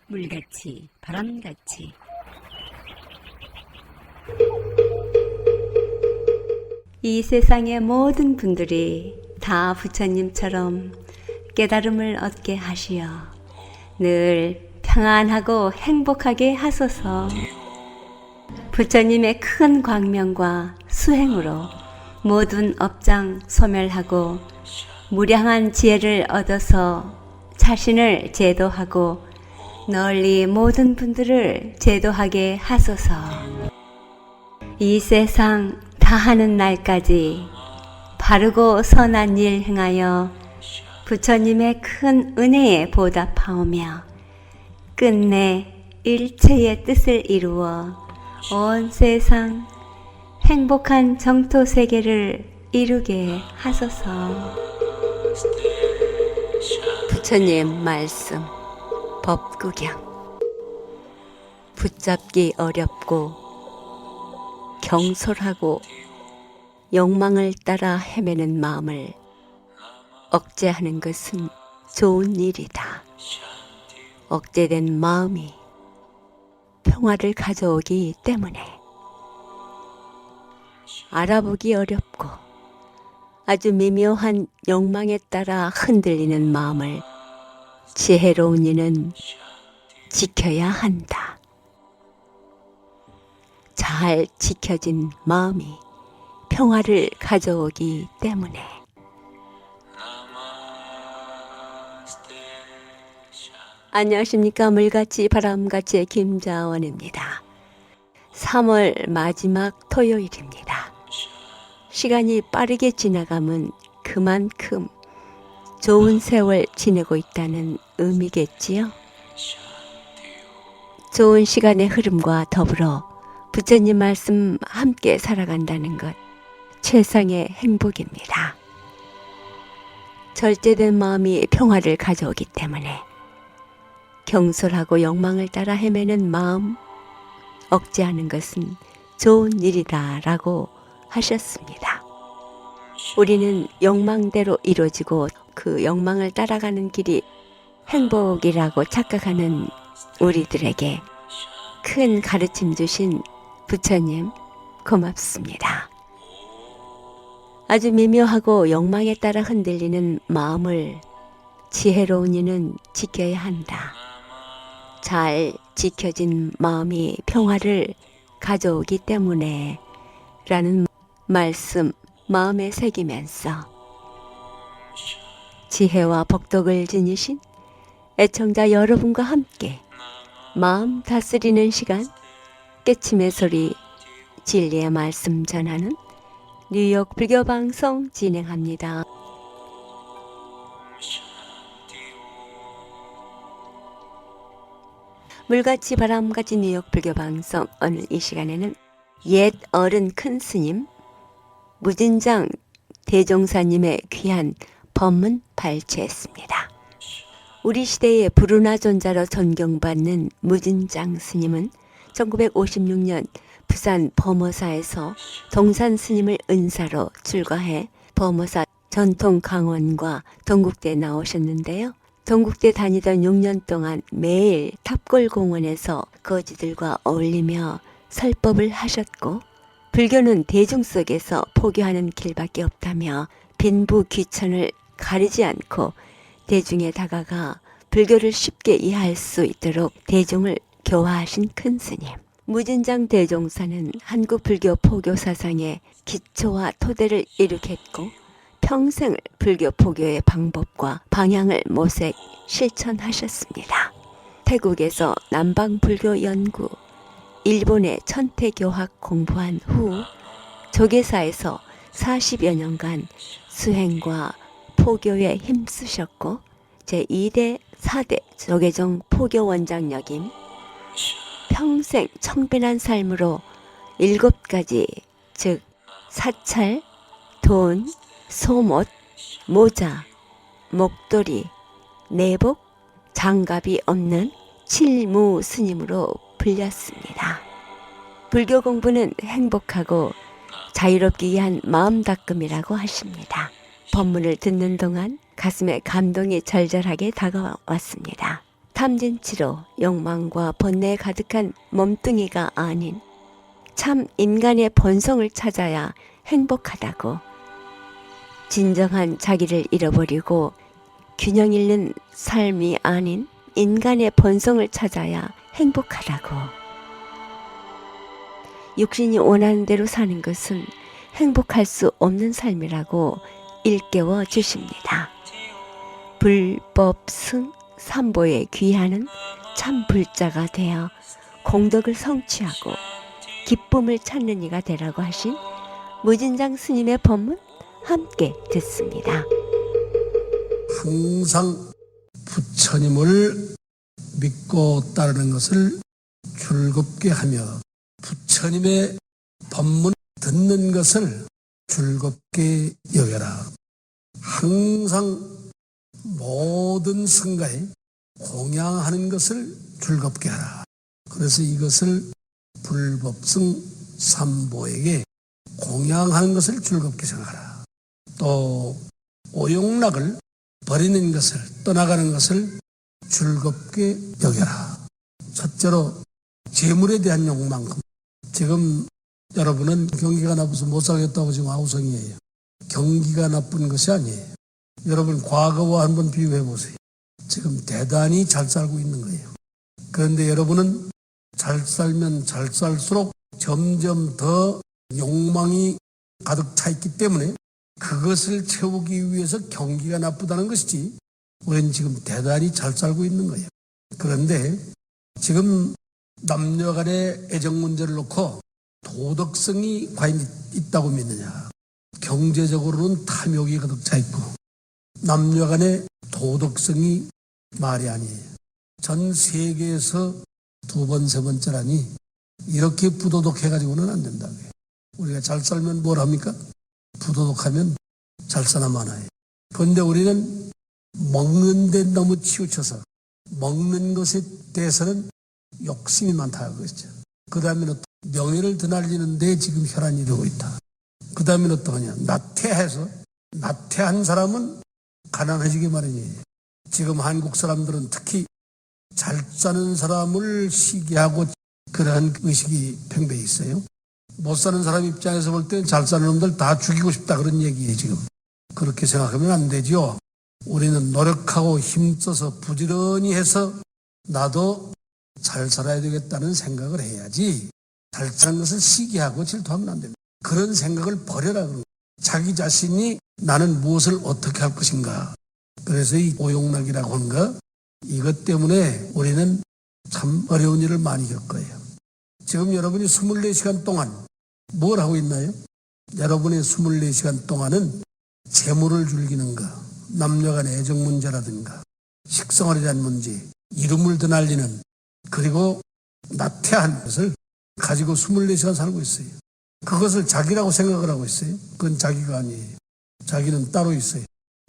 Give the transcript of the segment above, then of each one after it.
물같이 바람같이 이 세상의 모든 분들이 다 부처님처럼 깨달음을 얻게 하시어 늘 평안하고 행복하게 하소서. 부처님의 큰 광명과 수행으로 모든 업장 소멸하고 무량한 지혜를 얻어서 자신을 제도하고 널리 모든 분들을 제도하게 하소서. 이 세상 다하는 날까지 바르고 선한 일 행하여 부처님의 큰 은혜에 보답하오며 끝내 일체의 뜻을 이루어 온 세상 행복한 정토 세계를 이루게 하소서. 부처님 말씀 법구경. 붙잡기 어렵고 경솔하고 욕망을 따라 헤매는 마음을 억제하는 것은 좋은 일이다. 억제된 마음이 평화를 가져오기 때문에 알아보기 어렵고 아주 미묘한 욕망에 따라 흔들리는 마음을 지혜로운 이는 지켜야 한다. 잘 지켜진 마음이 평화를 가져오기 때문에. 안녕하십니까. 물같이 바람같이의 김자원입니다. 3월 마지막 토요일입니다. 시간이 빠르게 지나가면 그만큼 좋은 세월 지내고 있다는 의미겠지요. 좋은 시간의 흐름과 더불어 부처님 말씀 함께 살아간다는 것 최상의 행복입니다. 절제된 마음이 평화를 가져오기 때문에 경솔하고 욕망을 따라 헤매는 마음 억제하는 것은 좋은 일이다라고 하셨습니다. 우리는 욕망대로 이루어지고 그 욕망을 따라가는 길이 행복이라고 착각하는 우리들에게 큰 가르침 주신 부처님 고맙습니다. 아주 미묘하고 욕망에 따라 흔들리는 마음을 지혜로운 이는 지켜야 한다. 잘 지켜진 마음이 평화를 가져오기 때문에 라는 말씀 마음에 새기면서 지혜와 복덕을 지니신 애청자 여러분과 함께 마음 다스리는 시간 깨침의 소리 진리의 말씀 전하는 뉴욕 불교 방송 진행합니다. 물같이 바람같이 뉴욕 불교 방송 오늘 이 시간에는 옛 어른 큰 스님 무진장 대종사님의 귀한 법문 발췌했습니다. 우리 시대의 불운하 존자로 존경받는 무진장 스님은 1956년 부산 범어사에서 동산 스님을 은사로 출가해 범어사 전통 강원과 동국대 나오셨는데요. 동국대 다니던 6년 동안 매일 탑골공원에서 거지들과 어울리며 설법을 하셨고 불교는 대중 속에서 포교하는 길밖에 없다며 빈부 귀천을 가리지 않고 대중에 다가가 불교를 쉽게 이해할 수 있도록 대중을 교화하신 큰 스님. 무진장 대종사는 한국 불교 포교 사상의 기초와 토대를 일으켰고 평생을 불교 포교의 방법과 방향을 모색 실천하셨습니다. 태국에서 남방불교 연구, 일본의 천태교학 공부한 후 조계사에서 40여 년간 수행과 포교에 힘쓰셨고 제2대 4대 조계종 포교원장 역임, 평생 청빈한 삶으로 7가지 즉 사찰, 돈, 소못, 모자, 목도리, 내복, 장갑이 없는 칠무 스님으로 불렸습니다. 불교 공부는 행복하고 자유롭기 위한 마음 닦음이라고 하십니다. 법문을 듣는 동안 가슴에 감동이 절절하게 다가왔습니다. 탐진치로 욕망과 번뇌에 가득한 몸뚱이가 아닌 참 인간의 본성을 찾아야 행복하다고. 진정한 자기를 잃어버리고 균형 잃는 삶이 아닌 인간의 본성을 찾아야 행복하다고. 육신이 원하는 대로 사는 것은 행복할 수 없는 삶이라고 일깨워 주십니다. 불법승 삼보에 귀하는 참 불자가 되어 공덕을 성취하고 기쁨을 찾는 이가 되라고 하신 무진장 스님의 법문 함께 듣습니다. 항상 부처님을 믿고 따르는 것을 즐겁게 하며 부처님의 법문 듣는 것을 즐겁게 여겨라. 항상 모든 성가에 공양하는 것을 즐겁게 하라. 그래서 이것을 불법승 삼보에게 공양하는 것을 즐겁게 생각하라. 또 오용락을 버리는 것을, 떠나가는 것을 즐겁게 여겨라. 첫째로 재물에 대한 욕망. 지금 여러분은 경기가 나빠서 못 살겠다고 지금 아우성이에요. 경기가 나쁜 것이 아니에요. 여러분 과거와 한번 비교해 보세요. 지금 대단히 잘 살고 있는 거예요. 그런데 여러분은 잘 살면 잘 살수록 점점 더 욕망이 가득 차 있기 때문에 그것을 채우기 위해서 경기가 나쁘다는 것이지, 우리는 지금 대단히 잘 살고 있는 거예요. 그런데 지금 남녀 간의 애정 문제를 놓고 도덕성이 과연 있다고 믿느냐? 경제적으로는 탐욕이 가득 차 있고 남녀 간의 도덕성이 말이 아니에요. 전 세계에서 두 번, 세 번째라니 이렇게 부도덕해가지고는 안 된다고요. 우리가 잘 살면 뭘 합니까? 부도덕하면 잘 사나 마나요. 그런데 우리는 먹는 데 너무 치우쳐서 먹는 것에 대해서는 욕심이 많다는 것이죠. 그 다음에는 명예를 드날리는 데 지금 혈안이 이러고 있다. 그 다음에는 어떠하냐? 나태한 사람은 가난해지기 마련이에요. 지금 한국 사람들은 특히 잘 사는 사람을 시기하고 그러한 의식이 팽배해 있어요. 못 사는 사람 입장에서 볼 때는 잘 사는 놈들 다 죽이고 싶다 그런 얘기예요. 지금 그렇게 생각하면 안 되죠. 우리는 노력하고 힘써서 부지런히 해서 나도 잘 살아야 되겠다는 생각을 해야지, 잘 사는 것을 시기하고 질투하면 안 됩니다. 그런 생각을 버려라. 그런 자기 자신이 나는 무엇을 어떻게 할 것인가. 그래서 이 오용락이라고 하는 거, 이것 때문에 우리는 참 어려운 일을 많이 겪어요. 지금 여러분이 24시간 동안 뭘 하고 있나요? 여러분의 24시간 동안은 재물을 즐기는 거, 남녀 간의 애정 문제라든가 식생활에 대한 문제, 이름을 드날리는, 그리고 나태한 것을 가지고 24시간 살고 있어요. 그것을 자기라고 생각을 하고 있어요. 그건 자기가 아니에요. 자기는 따로 있어요.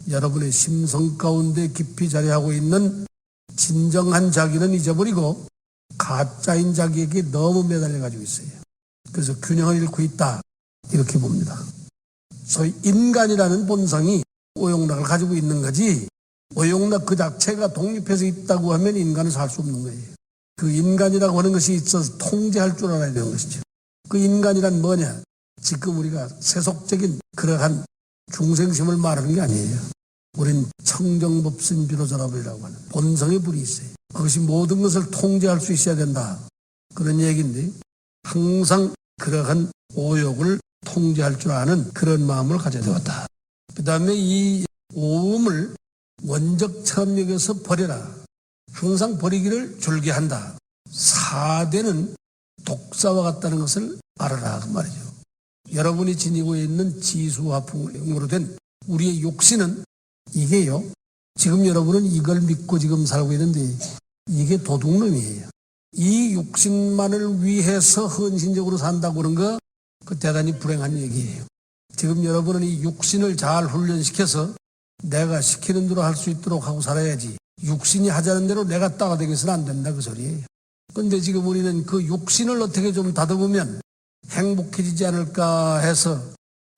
여러분의 심성 가운데 깊이 자리하고 있는 진정한 자기는 잊어버리고 가짜인 자기에게 너무 매달려 가지고 있어요. 그래서 균형을 잃고 있다, 이렇게 봅니다. 소위 인간이라는 본성이 오용락을 가지고 있는 거지, 오용락 그 자체가 독립해서 있다고 하면 인간은 살 수 없는 거예요. 그 인간이라고 하는 것이 있어서 통제할 줄 알아야 되는 것이죠. 그 인간이란 뭐냐? 지금 우리가 세속적인 그러한 중생심을 말하는 게 아니에요. 우린 청정법신 비로자라고 하는 본성의 불이 있어요. 그것이 모든 것을 통제할 수 있어야 된다, 그런 얘기인데, 항상 그러한 오욕을 통제할 줄 아는 그런 마음을 가져야 되었다. 그 다음에 이 오음을 원적처럼 여겨서 버려라. 항상 버리기를 졸개한다. 사대는 독사와 같다는 것을 알아라, 그 말이죠. 여러분이 지니고 있는 지수화풍으로 된 우리의 욕심은 이게요, 지금 여러분은 이걸 믿고 지금 살고 있는데 이게 도둑놈이에요. 이 욕심만을 위해서 헌신적으로 산다고 그런 거, 그 대단히 불행한 얘기예요. 지금 여러분은 이 육신을 잘 훈련시켜서 내가 시키는 대로 할 수 있도록 하고 살아야지, 육신이 하자는 대로 내가 따가 되겠어는 안 된다, 그 소리예요. 그런데 지금 우리는 그 육신을 어떻게 좀 다듬으면 행복해지지 않을까 해서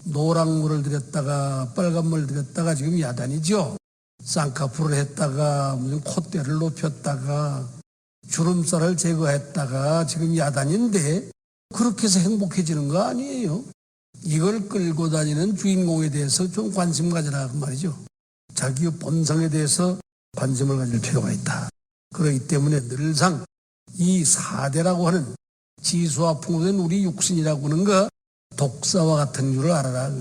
노랑물을 들였다가 빨간물을 들였다가 지금 야단이죠. 쌍꺼풀을 했다가 무슨 콧대를 높였다가 주름살을 제거했다가 지금 야단인데 그렇게 해서 행복해지는 거 아니에요. 이걸 끌고 다니는 주인공에 대해서 좀 관심 가져라 그 말이죠. 자기의 본성에 대해서 관심을 가질 필요가 있다. 그렇기 때문에 늘상 이 사대라고 하는 지수와 풍부된 우리 육신이라고 하는 거 독사와 같은 줄을 알아라.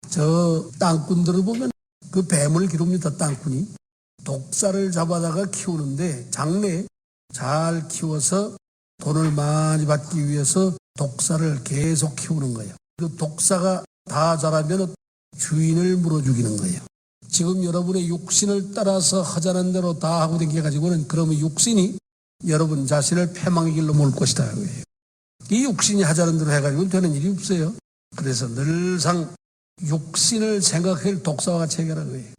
저 땅꾼들을 보면 그 뱀을 기릅니다. 땅꾼이 독사를 잡아다가 키우는데 장래에 잘 키워서 돈을 많이 받기 위해서 독사를 계속 키우는 거예요. 그 독사가 다 자라면 주인을 물어 죽이는 거예요. 지금 여러분의 육신을 따라서 하자는 대로 다 하고 댕겨가지고는 그러면 육신이 여러분 자신을 패망의 길로 몰 것이다. 이 육신이 하자는 대로 해가지고 되는 일이 없어요. 그래서 늘상 육신을 생각할 독사와 같이 해결하는 거예요.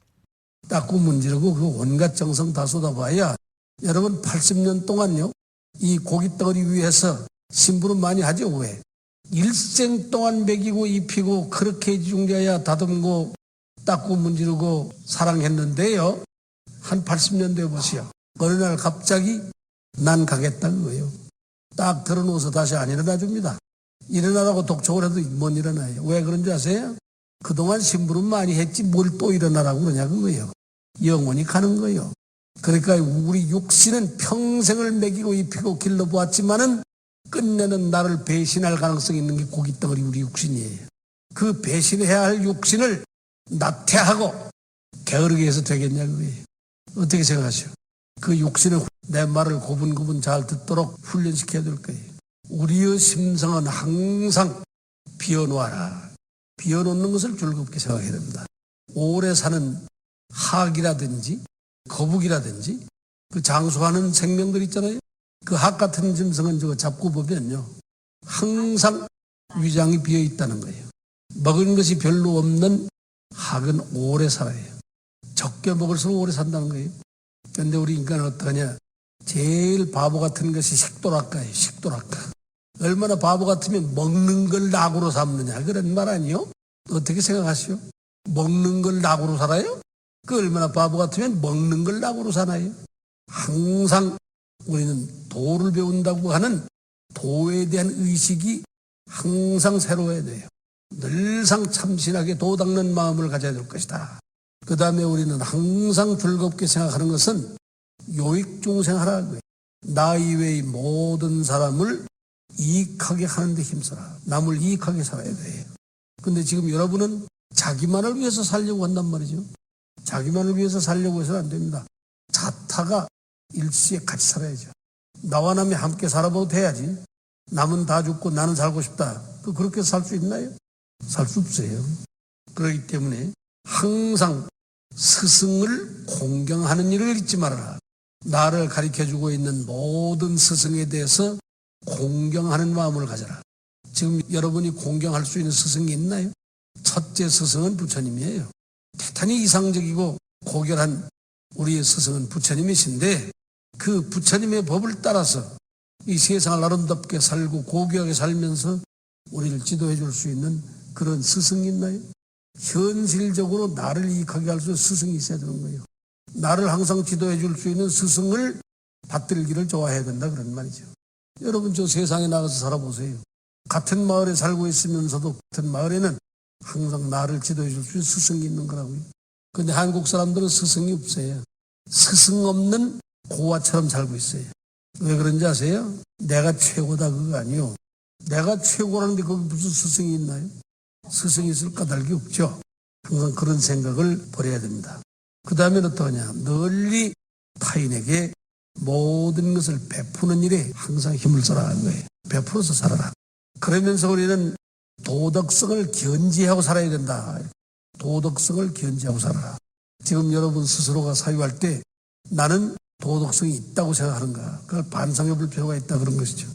닦고 문지르고 그 온갖 정성 다 쏟아봐야 여러분 80년 동안요 이 고깃덩어리 위에서 심부름 많이 하죠. 왜? 일생 동안 먹이고 입히고 그렇게 중자야 다듬고 닦고 문지르고 사랑했는데요. 한 80년 돼 보시오. 어느 날 갑자기 난 가겠다는 거예요. 딱 들어놓아서 다시 안 일어나 줍니다. 일어나라고 독촉을 해도 못 일어나요. 왜 그런지 아세요? 그동안 심부름 많이 했지 뭘 또 일어나라고 그러냐 그거예요. 영원히 가는 거예요. 그러니까 우리 육신은 평생을 먹이고 입히고 길러보았지만은 끝내는 나를 배신할 가능성이 있는 게 고깃덩어리 우리 육신이에요. 그 배신해야 할 육신을 나태하고 게으르게 해서 되겠냐 그거예요. 어떻게 생각하시오? 그 육신을 내 말을 고분고분 잘 듣도록 훈련시켜야 될 거예요. 우리의 심성은 항상 비워놓아라. 비워놓는 것을 즐겁게 생각해야 됩니다. 오래 사는 학이라든지 거북이라든지 그 장수하는 생명들 있잖아요. 그 학 같은 짐승은 저거 잡고 보면요 항상 위장이 비어 있다는 거예요. 먹은 것이 별로 없는 학은 오래 살아요. 적게 먹을수록 오래 산다는 거예요. 그런데 우리 인간은 어떠냐? 제일 바보 같은 것이 식도락가예요. 식도락가. 얼마나 바보 같으면 먹는 걸 낙으로 삼느냐 그런 말 아니요? 어떻게 생각하시오? 먹는 걸 낙으로 살아요? 그 얼마나 바보 같으면 먹는 걸 낙으로 사나요? 항상 우리는 도를 배운다고 하는 도에 대한 의식이 항상 새로워야 돼요. 늘상 참신하게 도 닦는 마음을 가져야 될 것이다. 그 다음에 우리는 항상 즐겁게 생각하는 것은 요익중생하라는 거예요. 나 이외의 모든 사람을 이익하게 하는 데 힘써라. 남을 이익하게 살아야 돼요. 근데 지금 여러분은 자기만을 위해서 살려고 한단 말이죠. 자기만을 위해서 살려고 해서는 안 됩니다. 자타가 일시에 같이 살아야죠. 나와 남이 함께 살아봐도 돼야지. 남은 다 죽고 나는 살고 싶다. 그렇게 살 수 있나요? 살 수 없어요. 그렇기 때문에 항상 스승을 공경하는 일을 잊지 말아라. 나를 가르쳐주고 있는 모든 스승에 대해서 공경하는 마음을 가져라. 지금 여러분이 공경할 수 있는 스승이 있나요? 첫째 스승은 부처님이에요. 대단히 이상적이고 고결한 우리의 스승은 부처님이신데 그 부처님의 법을 따라서 이 세상을 아름답게 살고 고귀하게 살면서 우리를 지도해 줄 수 있는 그런 스승이 있나요? 현실적으로 나를 이익하게 할 수 있는 스승이 있어야 되는 거예요. 나를 항상 지도해 줄 수 있는 스승을 받들기를 좋아해야 된다 그런 말이죠. 여러분 저 세상에 나가서 살아보세요. 같은 마을에 살고 있으면서도 같은 마을에는 항상 나를 지도해 줄 수 있는 스승이 있는 거라고요. 그런데 한국 사람들은 스승이 없어요. 스승 없는 고아처럼 살고 있어요. 왜 그런지 아세요? 내가 최고다 그거 아니요. 내가 최고라는데 거기 무슨 스승이 있나요? 스승이 있을 까닭이 없죠. 항상 그런 생각을 버려야 됩니다. 그 다음에는 어떠냐? 널리 타인에게 모든 것을 베푸는 일에 항상 힘을 써라 하는 거예요. 베풀어서 살아라. 그러면서 우리는 도덕성을 견지하고 살아야 된다. 도덕성을 견지하고 살아라. 지금 여러분 스스로가 사유할 때 나는 도덕성이 있다고 생각하는가? 그걸 반성해 볼 필요가 있다 그런 것이죠.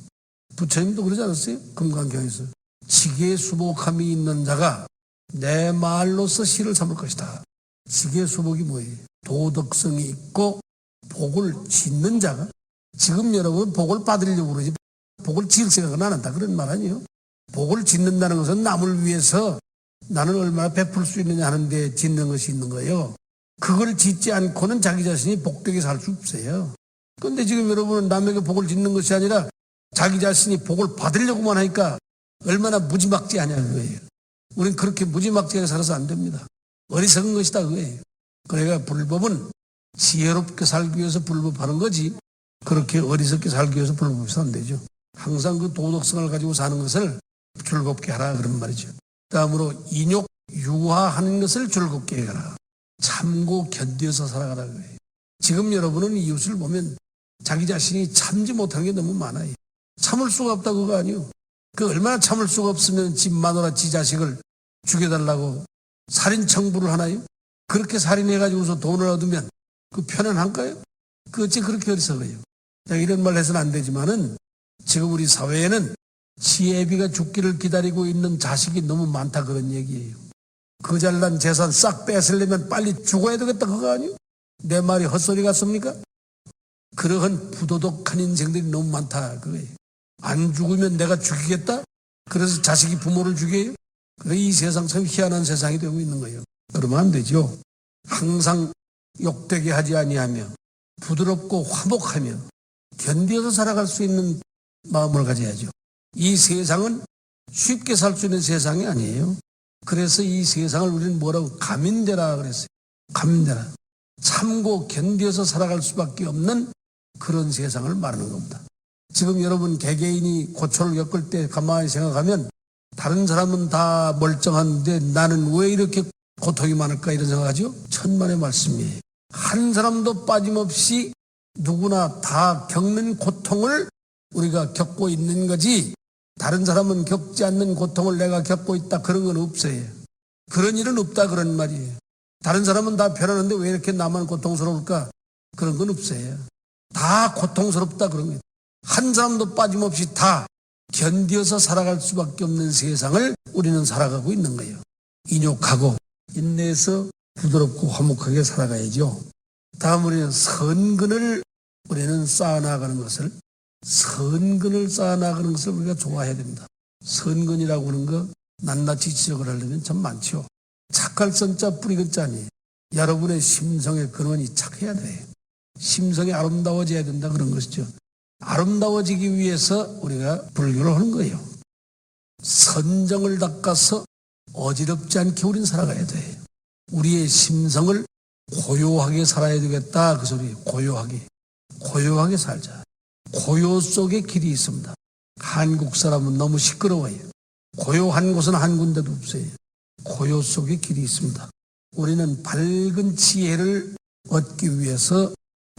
부처님도 그러지 않았어요? 금강경에서. 지계수복함이 있는 자가 내 말로서 시를 삼을 것이다. 지계수복이 뭐예요? 도덕성이 있고 복을 짓는 자가. 지금 여러분 복을 받으려고 그러지 복을 지을 생각은 안 한다 그런 말 아니에요? 복을 짓는다는 것은 남을 위해서 나는 얼마나 베풀 수 있느냐 하는데 짓는 것이 있는 거예요. 그걸 짓지 않고는 자기 자신이 복되게 살 수 없어요. 그런데 지금 여러분은 남에게 복을 짓는 것이 아니라 자기 자신이 복을 받으려고만 하니까 얼마나 무지막지하냐 그거예요. 우린 그렇게 무지막지하게 살아서 안 됩니다. 어리석은 것이다 그거예요. 그러니까 불법은 지혜롭게 살기 위해서 불법하는 거지, 그렇게 어리석게 살기 위해서 불법해서 안 되죠. 항상 그 도덕성을 가지고 사는 것을 즐겁게 하라 그런 말이죠. 다음으로 인욕 유화하는 것을 즐겁게 해라. 참고 견뎌서 살아가라 그래요. 지금 여러분은 이웃을 보면 자기 자신이 참지 못하는 게 너무 많아요. 참을 수가 없다 그거 아니에요. 그 얼마나 참을 수가 없으면 집 마누라 지 자식을 죽여달라고 살인 청부를 하나요? 그렇게 살인해가지고서 돈을 얻으면 그 편안한가요? 그 어찌 그렇게 어리석어요. 이런 말 해서는 안 되지만은 지금 우리 사회에는 지혜비가 죽기를 기다리고 있는 자식이 너무 많다 그런 얘기예요. 그 잘난 재산 싹 뺏으려면 빨리 죽어야 되겠다 그거 아니에요? 내 말이 헛소리 같습니까? 그러한 부도덕한 인생들이 너무 많다 그거예요. 안 죽으면 내가 죽이겠다? 그래서 자식이 부모를 죽여요? 그래 이 세상 참 희한한 세상이 되고 있는 거예요. 그러면 안 되죠. 항상 욕되게 하지 아니하며 부드럽고 화목하며 견디어서 살아갈 수 있는 마음을 가져야죠. 이 세상은 쉽게 살 수 있는 세상이 아니에요. 그래서 이 세상을 우리는 뭐라고 감인되라 그랬어요. 감인되라. 참고 견디어서 살아갈 수밖에 없는 그런 세상을 말하는 겁니다. 지금 여러분 개개인이 고초를 겪을 때 가만히 생각하면 다른 사람은 다 멀쩡한데 나는 왜 이렇게 고통이 많을까 이런 생각하죠. 천만의 말씀이에요. 한 사람도 빠짐없이 누구나 다 겪는 고통을 우리가 겪고 있는 거지, 다른 사람은 겪지 않는 고통을 내가 겪고 있다 그런 건 없어요. 그런 일은 없다 그런 말이에요. 다른 사람은 다 편안한데 왜 이렇게 나만 고통스러울까? 그런 건 없어요. 다 고통스럽다 그런 거예요. 한 사람도 빠짐없이 다 견디어서 살아갈 수밖에 없는 세상을 우리는 살아가고 있는 거예요. 인욕하고 인내해서 부드럽고 화목하게 살아가야죠. 다음 우리는 선근을 우리는 쌓아나가는 것을, 선근을 쌓아나가는 것을 우리가 좋아해야 됩니다. 선근이라고 하는 거 낱낱이 지적을 하려면 참 많죠. 착할 선자 뿌리 글자 아니에요. 여러분의 심성의 근원이 착해야 돼요. 심성이 아름다워져야 된다 그런 것이죠. 아름다워지기 위해서 우리가 불교를 하는 거예요. 선정을 닦아서 어지럽지 않게 우린 살아가야 돼요. 우리의 심성을 고요하게 살아야 되겠다 그 소리예요. 고요하게. 고요하게 살자. 고요 속에 길이 있습니다. 한국 사람은 너무 시끄러워요. 고요한 곳은 한 군데도 없어요. 고요 속에 길이 있습니다. 우리는 밝은 지혜를 얻기 위해서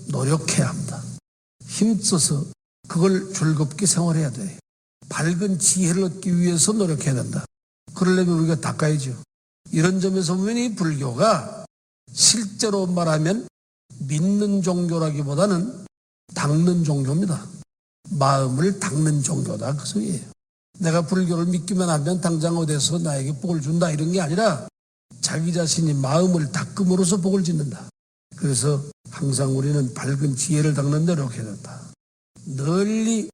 노력해야 합니다. 힘써서 그걸 즐겁게 생활해야 돼요. 밝은 지혜를 얻기 위해서 노력해야 된다. 그러려면 우리가 닦아야죠. 이런 점에서 보면 이 불교가 실제로 말하면 믿는 종교라기보다는 닦는 종교입니다. 마음을 닦는 종교다 그 소리예요. 내가 불교를 믿기만 하면 당장 어디서 나에게 복을 준다 이런 게 아니라 자기 자신이 마음을 닦음으로써 복을 짓는다. 그래서 항상 우리는 밝은 지혜를 닦는 데 노력해야 된다. 널리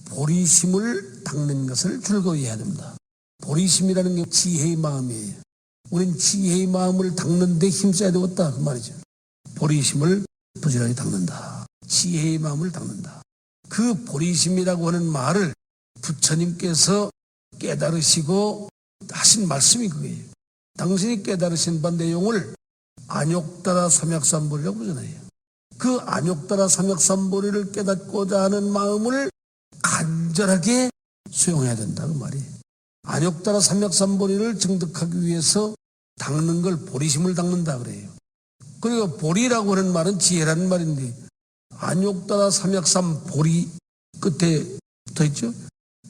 보리심을 닦는 것을 즐거이 해야 됩니다. 보리심이라는 게 지혜의 마음이에요. 우린 지혜의 마음을 닦는 데 힘써야 되겠다 그 말이죠. 보리심을 부지런히 닦는다. 지혜의 마음을 닦는다. 그 보리심이라고 하는 말을 부처님께서 깨달으시고 하신 말씀이 그거예요. 당신이 깨달으신 바 내용을 안욕따라 삼약삼보리라고 그러잖아요. 그 안욕따라 삼약삼보리를 깨닫고자 하는 마음을 간절하게 수용해야 된다 그 말이에요. 안욕따라 삼약삼보리를 증득하기 위해서 닦는 걸 보리심을 닦는다 그래요. 그리고 보리라고 하는 말은 지혜라는 말인데 안욕따라 삼약삼보리 끝에 붙어 있죠.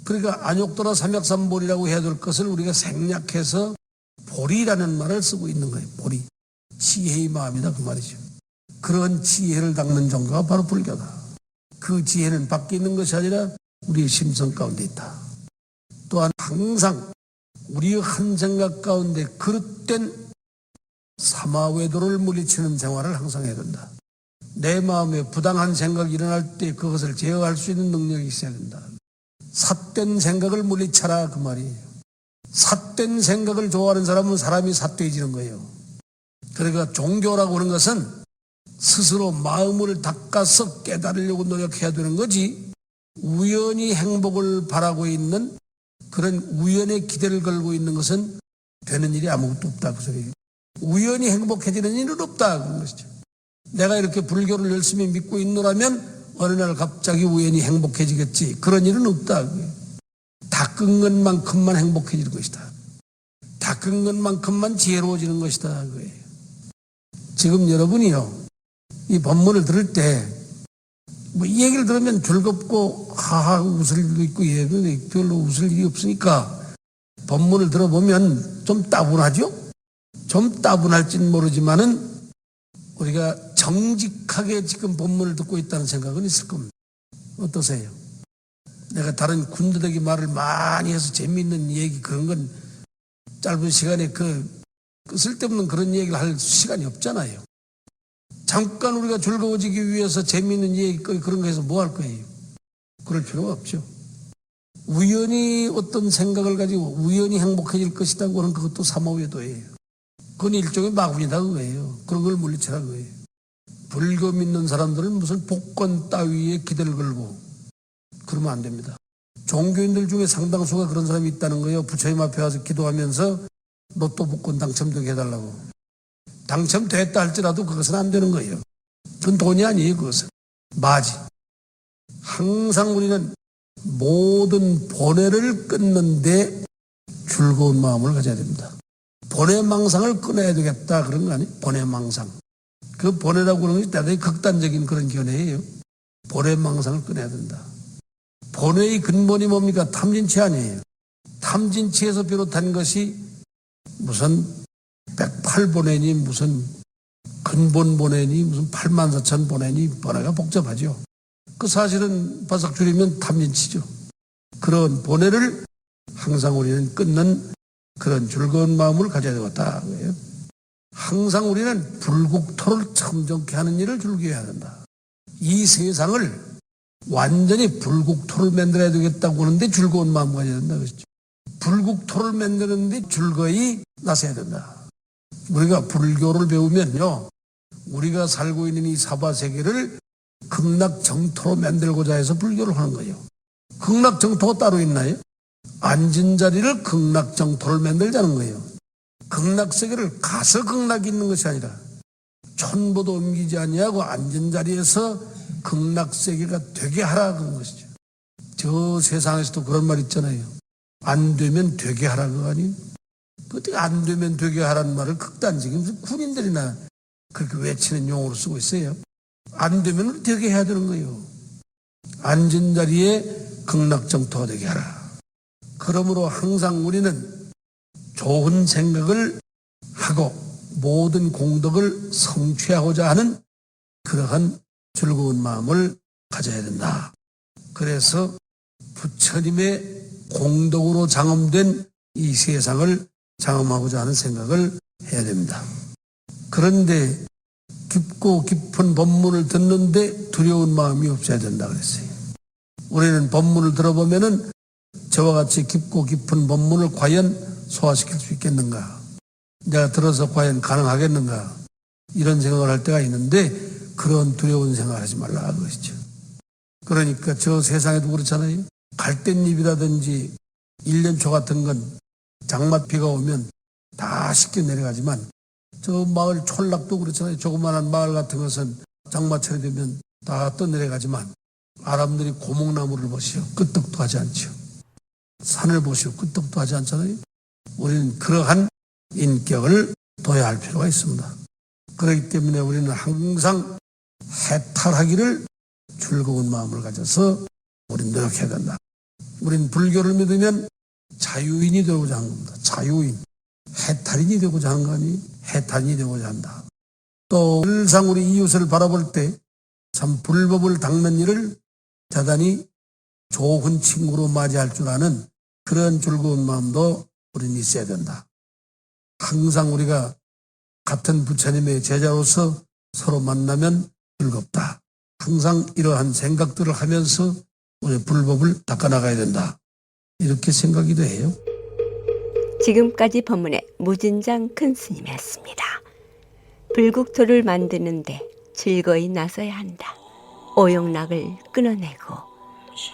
그러니까 안욕따라 삼약삼보리라고 해야 될 것을 우리가 생략해서 보리라는 말을 쓰고 있는 거예요. 보리. 지혜의 마음이다 그 말이죠. 그런 지혜를 닦는 종교가 바로 불교다. 그 지혜는 밖에 있는 것이 아니라 우리의 심성 가운데 있다. 또한 항상 우리의 한 생각 가운데 그릇된 사마외도를 물리치는 생활을 항상 해야 된다. 내 마음에 부당한 생각이 일어날 때 그것을 제어할 수 있는 능력이 있어야 된다. 삿된 생각을 물리쳐라 그 말이에요. 삿된 생각을 좋아하는 사람은 사람이 삿돼지는 거예요. 그러니까 종교라고 하는 것은 스스로 마음을 닦아서 깨달으려고 노력해야 되는 거지, 우연히 행복을 바라고 있는 그런 우연의 기대를 걸고 있는 것은 되는 일이 아무것도 없다, 그 소리예요. 우연히 행복해지는 일은 없다, 그런 것이죠. 내가 이렇게 불교를 열심히 믿고 있노라면 어느 날 갑자기 우연히 행복해지겠지, 그런 일은 없다. 닦은 것만큼만 행복해질 것이다. 닦은 것만큼만 지혜로워지는 것이다, 그거예요. 지금 여러분이요, 이 법문을 들을 때 뭐 이 얘기를 들으면 즐겁고 하하 웃을 일도 있고, 별로 웃을 일이 없으니까 법문을 들어보면 좀 따분하죠? 좀 따분할지는 모르지만은 우리가 정직하게 지금 법문을 듣고 있다는 생각은 있을 겁니다. 어떠세요? 내가 다른 군더더기 말을 많이 해서 재미있는 얘기 그런 건 짧은 시간에 그 쓸데없는 그런 얘기를 할 시간이 없잖아요. 잠깐 우리가 즐거워지기 위해서 재미있는 얘기 그런 거 해서 뭐 할 거예요? 그럴 필요가 없죠. 우연히 어떤 생각을 가지고 우연히 행복해질 것이라고 하는 그것도 사마외도예요. 그건 일종의 마군이다, 그거예요. 그런 걸 물리쳐라, 그거예요. 불교 믿는 사람들은 무슨 복권 따위에 기대를 걸고 그러면 안 됩니다. 종교인들 중에 상당수가 그런 사람이 있다는 거예요. 부처님 앞에 와서 기도하면서 로또 복권 당첨되게 해달라고. 당첨됐다 할지라도 그것은 안 되는 거예요. 그건 돈이 아니에요. 그것은 마지. 항상 우리는 모든 번뇌를 끊는데 즐거운 마음을 가져야 됩니다. 번뇌망상을 끊어야 되겠다, 그런 거 아니에요? 번뇌망상. 그 번뇌라고 하는 것이 대단히 극단적인 그런 견해예요. 번뇌망상을 끊어야 된다. 번뇌의 근본이 뭡니까? 탐진치 아니에요. 탐진치에서 비롯한 것이 무슨 108번뇌니 무슨 근본번뇌니 무슨 84,000번뇌니 번뇌가 복잡하죠. 그 사실은 바싹 줄이면 탐진치죠. 그런 번뇌를 항상 우리는 끊는 그런 즐거운 마음을 가져야 되겠다. 항상 우리는 불국토를 청정케 하는 일을 즐겨야 된다. 이 세상을 완전히 불국토를 만들어야 되겠다고 하는데 즐거운 마음을 가져야 된다, 그렇죠? 불국토를 만드는데 즐거이 나서야 된다. 우리가 불교를 배우면요, 우리가 살고 있는 이 사바세계를 극락정토로 만들고자 해서 불교를 하는 거예요. 극락정토가 따로 있나요? 앉은 자리를 극락정토를 만들자는 거예요. 극락세계를 가서 극락이 있는 것이 아니라 천보도 옮기지 아니하고 앉은 자리에서 극락세계가 되게 하라, 그런 것이죠. 저 세상에서도 그런 말 있잖아요. 안 되면 되게 하라, 그거 아니에요? 그때 안 되면 되게 하라는 말을 극단적인 무슨 군인들이나 그렇게 외치는 용어로 쓰고 있어요. 안 되면 되게 해야 되는 거예요. 앉은 자리에 극락정토가 되게 하라. 그러므로 항상 우리는 좋은 생각을 하고 모든 공덕을 성취하고자 하는 그러한 즐거운 마음을 가져야 된다. 그래서 부처님의 공덕으로 장엄된 이 세상을 장엄하고자 하는 생각을 해야 됩니다. 그런데 깊고 깊은 법문을 듣는데 두려운 마음이 없어야 된다 그랬어요. 우리는 법문을 들어보면은 저와 같이 깊고 깊은 법문을 과연 소화시킬 수 있겠는가? 내가 들어서 과연 가능하겠는가? 이런 생각을 할 때가 있는데 그런 두려운 생각을 하지 말라 그러시죠. 그러니까 저 세상에도 그렇잖아요. 갈대잎이라든지 일년초 같은 건 장맛비가 오면 다 쉽게 내려가지만 저 마을 촌락도 그렇잖아요. 조그마한 마을 같은 것은 장마철이 되면 다 떠내려가지만 아람들이 고목나무를 보시오. 끄떡도 하지 않죠. 산을 보시오. 끄떡도 하지 않잖아요. 우리는 그러한 인격을 둬야 할 필요가 있습니다. 그렇기 때문에 우리는 항상 해탈하기를 즐거운 마음을 가져서 우리는 노력해야 된다. 우리는 불교를 믿으면 자유인이 되고자 하는 겁니다. 자유인. 해탈인이 되고자 하는 거 아니? 해탈인이 되고자 한다. 또 늘상 우리 이웃을 바라볼 때 참 불법을 닦는 일을 대단히 좋은 친구로 맞이할 줄 아는 그런 즐거운 마음도 우리는 있어야 된다. 항상 우리가 같은 부처님의 제자로서 서로 만나면 즐겁다. 항상 이러한 생각들을 하면서 우리 불법을 닦아나가야 된다. 이렇게 생각이 돼요. 지금까지 법문의 무진장 큰 스님이었습니다. 불국토를 만드는데 즐거이 나서야 한다. 오용락을 끊어내고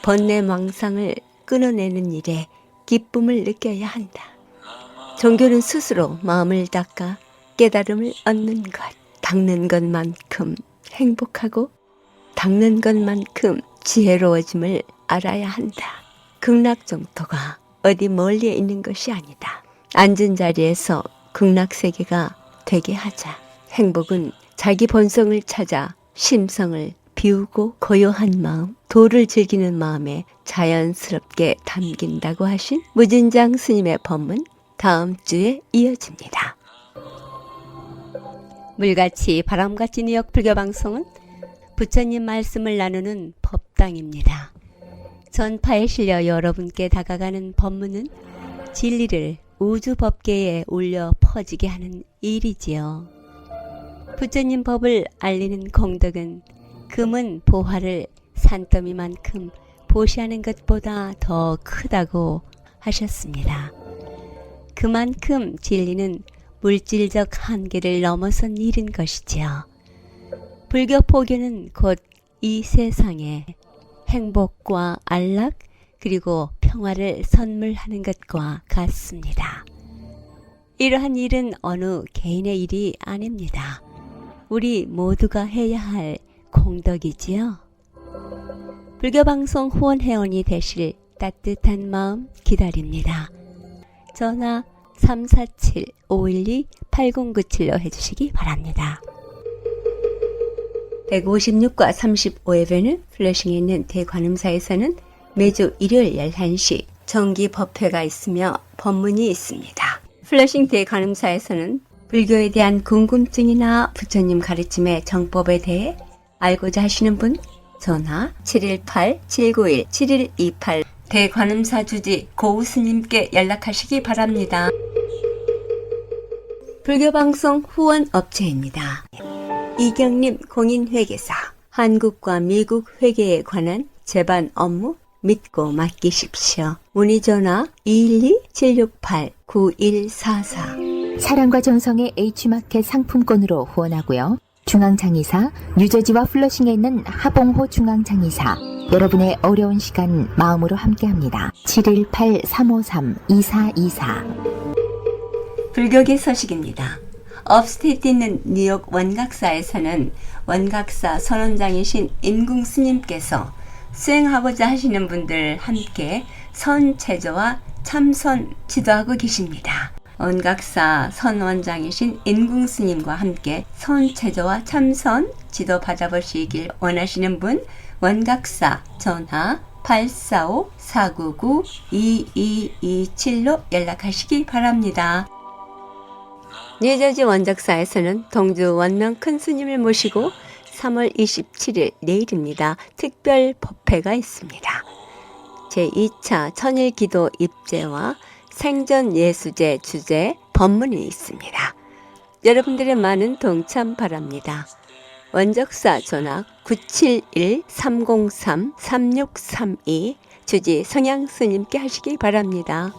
번뇌망상을 끊어내는 일에 기쁨을 느껴야 한다. 종교는 스스로 마음을 닦아 깨달음을 얻는 것, 닦는 것만큼 행복하고 닦는 것만큼 지혜로워짐을 알아야 한다. 극락정토가 어디 멀리에 있는 것이 아니다. 앉은 자리에서 극락세계가 되게 하자. 행복은 자기 본성을 찾아 심성을 비우고 고요한 마음, 도를 즐기는 마음에 자연스럽게 담긴다고 하신 무진장 스님의 법문, 다음 주에 이어집니다. 물같이 바람같이 뉴욕 불교방송은 부처님 말씀을 나누는 법당입니다. 전파에 실려 여러분께 다가가는 법문은 진리를 우주 법계에 울려 퍼지게 하는 일이지요. 부처님 법을 알리는 공덕은 금은 보화를 산더미만큼 보시하는 것보다 더 크다고 하셨습니다. 그만큼 진리는 물질적 한계를 넘어선 일인 것이지요. 불교 포교는 곧 이 세상에 행복과 안락 그리고 평화를 선물하는 것과 같습니다. 이러한 일은 어느 개인의 일이 아닙니다. 우리 모두가 해야 할 공덕이지요. 불교방송 후원회원이 되실 따뜻한 마음 기다립니다. 전화 347-512-8097로 해주시기 바랍니다. 156과 35회에는 플러싱에 있는 대관음사에서는 매주 일요일 11시 정기 법회가 있으며 법문이 있습니다. 플러싱 대관음사에서는 불교에 대한 궁금증이나 부처님 가르침의 정법에 대해 알고자 하시는 분 전화 718-791-7128 대관음사 주지 고우스님께 연락하시기 바랍니다. 불교방송 후원업체입니다. 이경림 공인회계사 한국과 미국 회계에 관한 제반 업무 믿고 맡기십시오. 문의전화 212-768-9144 사랑과 정성의 H마켓 상품권으로 후원하고요. 중앙장의사 유저지와 플러싱에 있는 하봉호 중앙장의사 여러분의 어려운 시간 마음으로 함께합니다. 718-353-2424 불교계 소식입니다. 업스테이트 있는 뉴욕 원각사에서는 원각사 선원장이신 인궁 스님께서 수행하고자 하시는 분들 함께 선체조와 참선 지도하고 계십니다. 원각사 선원장이신 인궁 스님과 함께 선체조와 참선 지도 받아보시길 원하시는 분 원각사 전화 845-499-2227로 연락하시기 바랍니다. 뉴저지 원적사에서는 동주 원명 큰 스님을 모시고 3월 27일 내일입니다. 특별 법회가 있습니다. 제2차 천일기도 입제와 생전예수제 주제 법문이 있습니다. 여러분들의 많은 동참 바랍니다. 원적사 전화 971-303-3632 주지 성향스님께 하시기 바랍니다.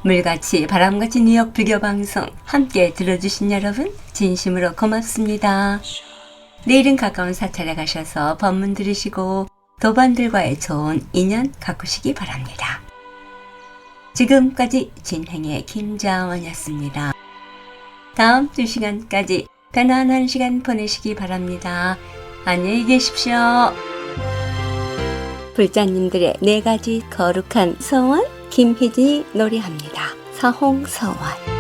물같이 바람같이 뉴욕 불교방송 함께 들어주신 여러분 진심으로 고맙습니다. 내일은 가까운 사찰에 가셔서 법문 들으시고 도반들과의 좋은 인연 가꾸시기 바랍니다. 지금까지 진행의 김자원이었습니다. 다음 2시간까지 편안한 시간 보내시기 바랍니다. 안녕히 계십시오. 불자님들의 4가지 거룩한 서원 김희진이 노래합니다. 사홍서원.